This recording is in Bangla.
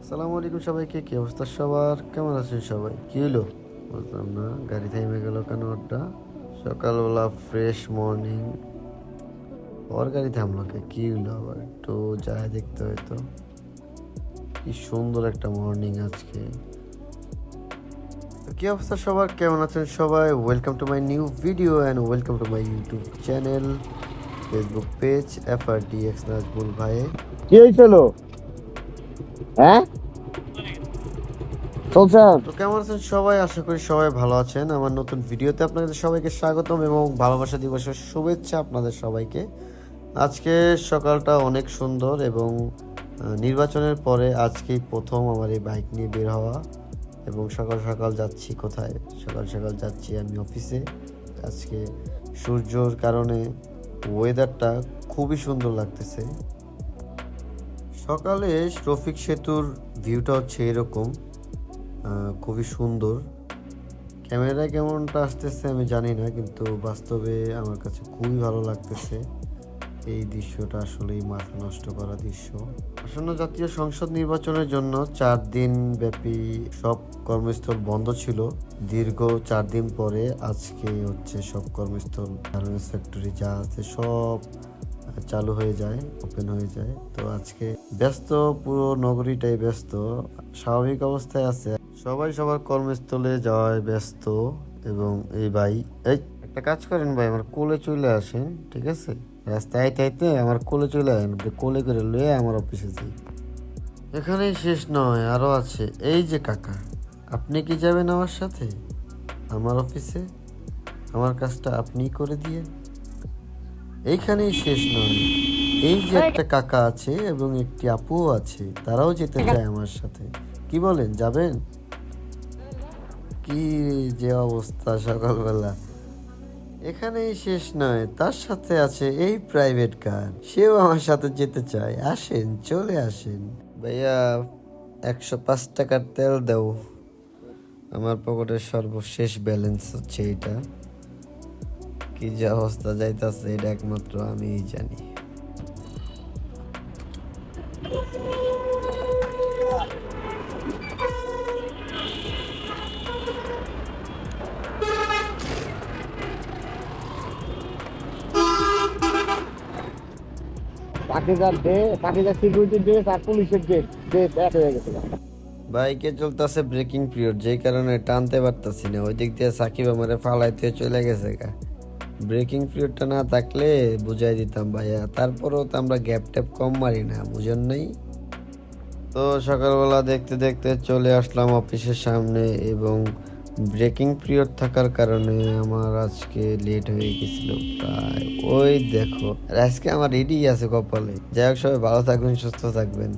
আসসালামু আলাইকুম সবাইকে। কি অবস্থা সবার? কেমন আছেন সবাই? কি হলো বুঝলাম না, গাড়ি থেমে গেল কেন? ওটা সকালবেলা ফ্রেশ মর্নিং, ওর গাড়ি থামলো কে? কি হলো আবার? একটু যায় দেখতে হয়তো। কি সুন্দর একটা মর্নিং আজকে। তো কি অবস্থা সবার? কেমন আছেন সবাই? Welcome to my new video and welcome to my YouTube channel, Facebook page FRDX Nazmul ভাই। কি হয়েছিল? হ্যাঁ, চলছে। তো কেমন আছেন সবাই? আশা করি সবাই ভালো আছেন। আমার নতুন ভিডিওতে আপনাদের সবাইকে স্বাগতম এবং ভালোবাসা দিবসের শুভেচ্ছা আপনাদের সবাইকে। আজকে সকালটা অনেক সুন্দর এবং নির্বাচনের পরে আজকেই প্রথম আমার এই বাইক নিয়ে বের হওয়া এবং সকাল সকাল যাচ্ছি কোথায়? সকাল সকাল যাচ্ছি আমি অফিসে। আজকে সূর্যর কারণে ওয়েদারটা খুবই সুন্দর লাগতেছে। সকালে রফিক সেতুর ভিউটা হচ্ছে এরকম, খুবই সুন্দর। ক্যামেরায় কেমনটা আসতেছে আমি জানি না, কিন্তু বাস্তবে আমার কাছে খুবই ভালো লাগতেছে। এই দৃশ্যটা আসলেই মাথা নষ্ট করা দৃশ্য। আসন্ন জাতীয় সংসদ নির্বাচনের জন্য 4 দিন ব্যাপী সব কর্মস্থল বন্ধ ছিল। দীর্ঘ 4 দিন পরে আজকে হচ্ছে সব কর্মস্থল, গার্মেন্টস ফ্যাক্টরি যা আছে সব চালু হয়ে যায়, ওপেন হয়ে যায়। তো আজকে ব্যস্ত, পুরো নগরীটাই ব্যস্ত, স্বাভাবিক অবস্থায় আছে। সবাই সবার কর্মস্থলে যাওয়ায় ব্যস্ত। এবং এই ভাই, এই একটা কাজ করেন ভাই, আমার কোলে চলে আসেন, ঠিক আছে? রাস্তায় আইতে আইতে আমার কোলে চলে আসেন, কোলে করে লয়ে আমার অফিসে যাই। এখানেই শেষ নয়, আরো আছে। এই যে কাকা, আপনি কি যাবেন আমার সাথে আমার অফিসে? আমার কাজটা আপনিই করে দিয়ে। এইখানেই শেষ নয়, এই যে একটা কাকা আছে এবং একটি আপুও আছে, তারাও যেতে চায় আমার সাথে। কি বলেন, যাবেন? কি যে অবস্থা সকালবেলা! এখানেই শেষ নয়, তার সাথে আছে এই প্রাইভেট কার, সেও আমার সাথে যেতে চায়। আসেন, চলে আসেন ভাইয়া। 105 টাকার তেল দাও, আমার পকেটের সর্বশেষ ব্যালেন্স হচ্ছে এইটা। কি যে অবস্থা যাইতাছে এটা একমাত্র আমিই জানি। পাকিজার সিকিউরিটি ড্রেস আর পুলিশের ড্রেস এক হয়ে গেছে। বাইকে চলতেছে ব্রেকিং পিরিয়ড, যেই কারণে টানতে পারতাছি না। ওই দিক দিয়ে সাকিব আমারে ফালাইতে চলে গেছে গা। ব্রেকিং পিরিয়ডটা না থাকলে বুঝাই দিতাম ভাইয়া, তারপরেও তো আমরা গ্যাপ ট্যাপ কম মারি না, বুঝেন নাই? তো সকালবেলা দেখতে দেখতে চলে আসলাম অফিসের সামনে এবং ব্রেকিং পিরিয়ড থাকার কারণে আমার আজকে লেট হয়ে গেছিল প্রায়। ওই দেখো, আর আজকে আমার রেডি আছে কপালে। যাই হোক, সবাই ভালো থাকবেন, সুস্থ থাকবেন।